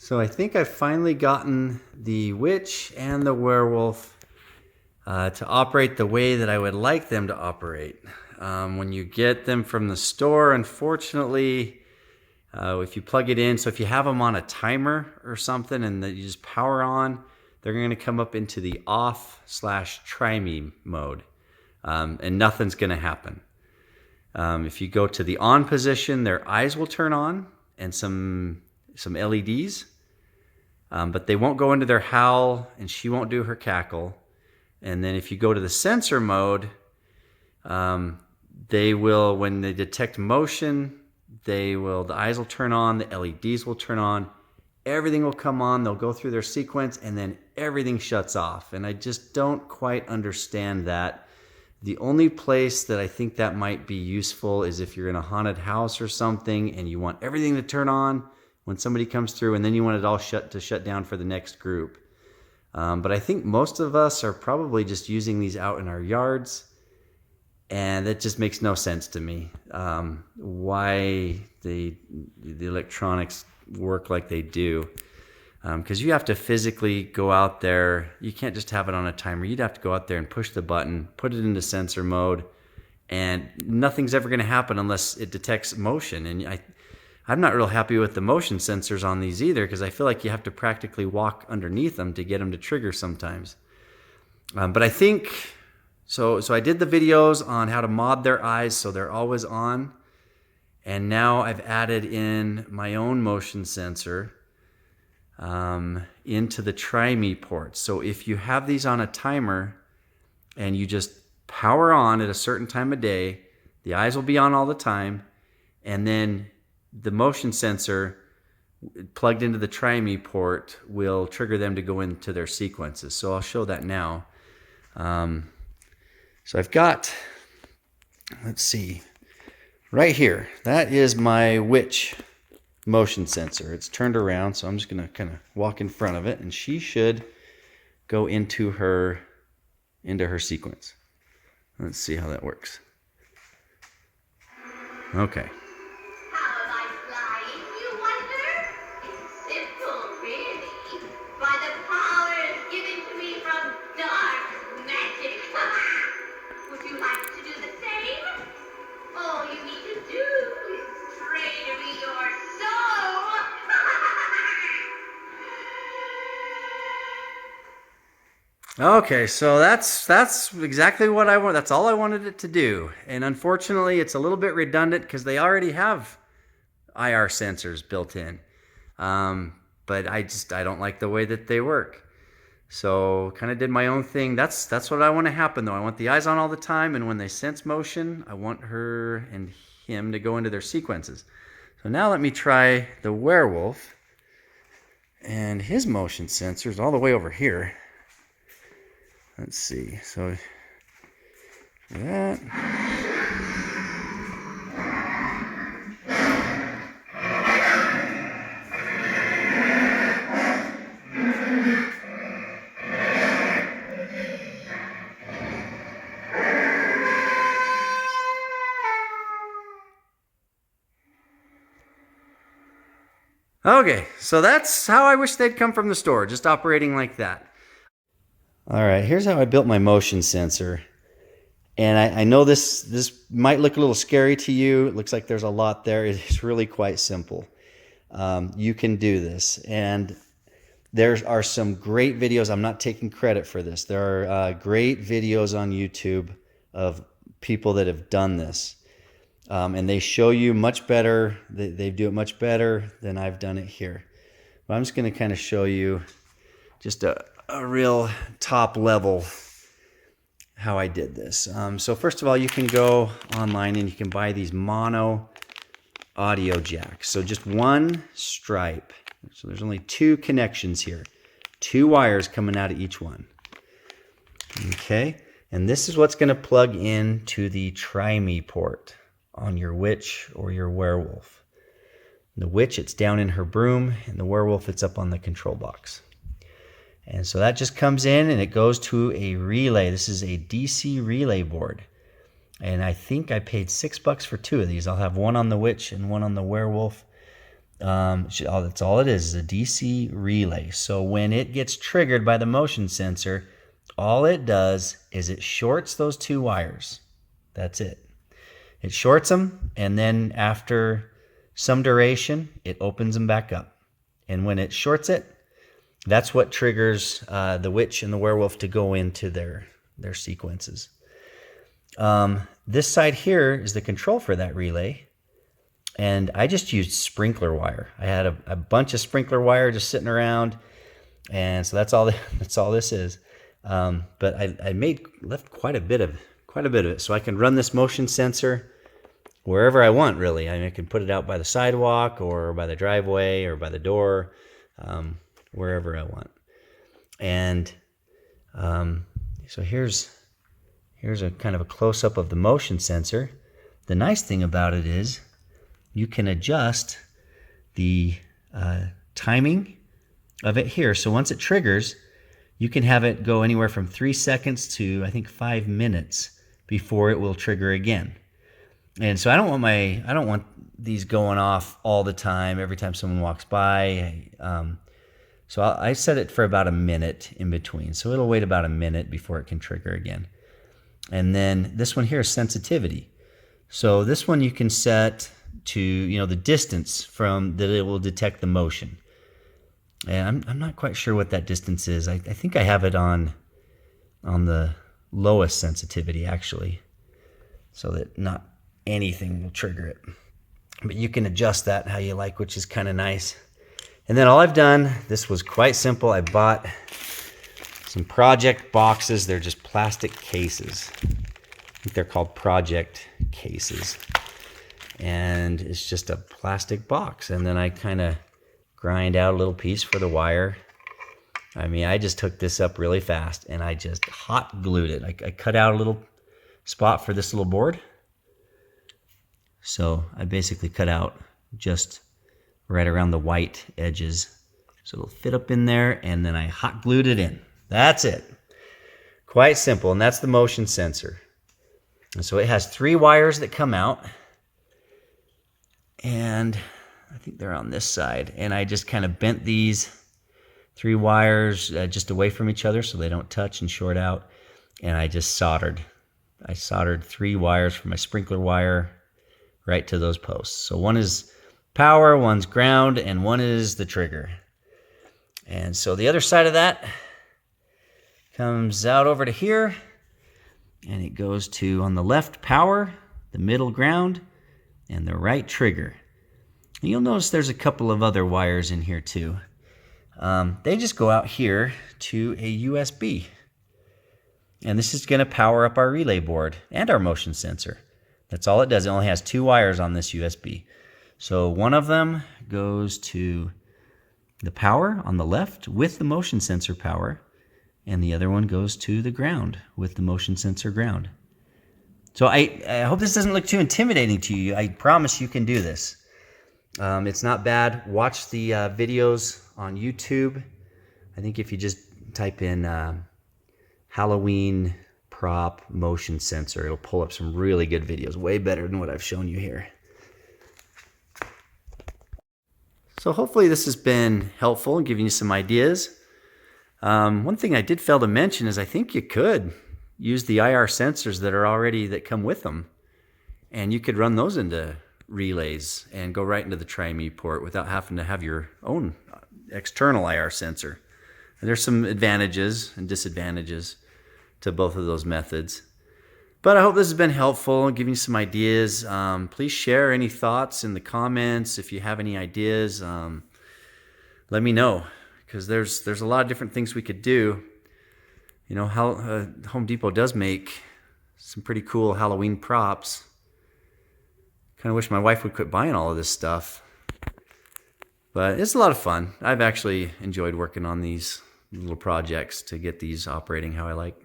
So I think I've finally gotten the witch and the werewolf to operate the way that I would like them to operate. When you get them from the store, unfortunately, if you plug it in, so if you have them on a timer or something and that you just power on, they're going to come up into the off/try me mode, and nothing's going to happen. If you go to the on position, their eyes will turn on and some LEDs, but they won't go into their howl and she won't do her cackle. And then if you go to the sensor mode, they will, when they detect motion, the eyes will turn on, the LEDs will turn on, everything will come on, they'll go through their sequence, and then everything shuts off. And I just don't quite understand that. The only place that I think that might be useful is if you're in a haunted house or something and you want everything to turn on when somebody comes through, and then you want it all shut down for the next group. But I think most of us are probably just using these out in our yards, and that just makes no sense to me. Why the electronics work like they do. Because you have to physically go out there. You can't just have it on a timer. You'd have to go out there and push the button, put it into sensor mode, and nothing's ever going to happen unless it detects motion. And I'm not real happy with the motion sensors on these either, because I feel like you have to practically walk underneath them to get them to trigger sometimes. But I think, so I did the videos on how to mod their eyes so they're always on. And now I've added in my own motion sensor into the try me port. So if you have these on a timer and you just power on at a certain time of day, the eyes will be on all the time, and then the motion sensor plugged into the try me port will trigger them to go into their sequences. So I'll show that now. So I've got, let's see, right here, that is my witch motion sensor. It's turned around, so I'm just going to kind of walk in front of it, and she should go into her sequence. Let's see how that works. Okay. How am I flying, you wonder? It's simple, really. By the powers given to me from dark magic. Would you like to do the same? All you need to do is trade me your soul. Okay, so that's exactly what I want. That's all I wanted it to do. And unfortunately, it's a little bit redundant because they already have IR sensors built in. But I don't like the way that they work. So kind of did my own thing. That's what I want to happen though. I want the eyes on all the time, and when they sense motion, I want her and him to go into their sequences. So now let me try the werewolf, and his motion sensor is all the way over here. Let's see. So that. Okay, so that's how I wish they'd come from the store, just operating like that. All right, here's how I built my motion sensor. And I know this might look a little scary to you. It looks like there's a lot there. It's really quite simple. You can do this. And there are some great videos. I'm not taking credit for this. There are great videos on YouTube of people that have done this. And they show you much better. They do it much better than I've done it here. But I'm just going to kind of show you just a real top level how I did this. So first of all, you can go online and you can buy these mono audio jacks. So just one stripe. So there's only two connections here. Two wires coming out of each one. Okay. And this is what's going to plug into the try me port on your witch or your werewolf. The witch, it's down in her broom, and the werewolf, it's up on the control box. And so that just comes in and it goes to a relay. This is a DC relay board. And I think I paid $6 for two of these. I'll have one on the witch and one on the werewolf. That's all it is a DC relay. So when it gets triggered by the motion sensor, all it does is it shorts those two wires. That's it. It shorts them, and then after some duration, it opens them back up. And when it shorts it, that's what triggers the witch and the werewolf to go into their sequences. This side here is the control for that relay. And I just used sprinkler wire. I had a bunch of sprinkler wire just sitting around. And so that's all this is. But I left quite a bit of it. So I can run this motion sensor wherever I want, really. I mean, I can put it out by the sidewalk or by the driveway or by the door, wherever I want. And so here's a kind of a close-up of the motion sensor. The nice thing about it is you can adjust the timing of it here. So once it triggers, you can have it go anywhere from 3 seconds to, I think, 5 minutes before it will trigger again. And so I don't want these going off all the time every time someone walks by. So I set it for about a minute in between. So it'll wait about a minute before it can trigger again. And then this one here is sensitivity. So this one you can set to, the distance from that it will detect the motion. And I'm not quite sure what that distance is. I think I have it on the lowest sensitivity, actually, so that not anything will trigger it. But you can adjust that how you like, which is kind of nice. And then all I've done, this was quite simple. I bought some project boxes. They're just plastic cases. I think they're called project cases. And it's just a plastic box. And then I kind of grind out a little piece for the wire. I mean, I just took this up really fast and I just hot glued it. I cut out a little spot for this little board. So I basically cut out just right around the white edges. So it'll fit up in there, and then I hot glued it in. That's it. Quite simple, and that's the motion sensor. And so it has 3 wires that come out. And I think they're on this side. And I just kind of bent these 3 wires just away from each other so they don't touch and short out. And I just soldered. I soldered 3 wires from my sprinkler wire right to those posts. So one is power, one's ground, and one is the trigger. And so the other side of that comes out over to here, and it goes to, on the left, power, the middle, ground, and the right, trigger. And you'll notice there's a couple of other wires in here too. They just go out here to a USB. And this is going to power up our relay board and our motion sensor. That's all it does. It only has 2 wires on this USB. So one of them goes to the power on the left with the motion sensor power, and the other one goes to the ground with the motion sensor ground. So I hope this doesn't look too intimidating to you. I promise you can do this. It's not bad. Watch the videos on YouTube. I think if you just type in Halloween prop motion sensor, it'll pull up some really good videos, way better than what I've shown you here. So hopefully this has been helpful in giving you some ideas. One thing I did fail to mention is I think you could use the IR sensors that come with them, and you could run those into relays and go right into the Tri-Me port without having to have your own external IR sensor. And there's some advantages and disadvantages to both of those methods. But I hope this has been helpful and giving you some ideas. Please share any thoughts in the comments. If you have any ideas, let me know, because there's a lot of different things we could do. You know, Home Depot does make some pretty cool Halloween props. Kind of wish my wife would quit buying all of this stuff. But it's a lot of fun. I've actually enjoyed working on these little projects to get these operating how I like.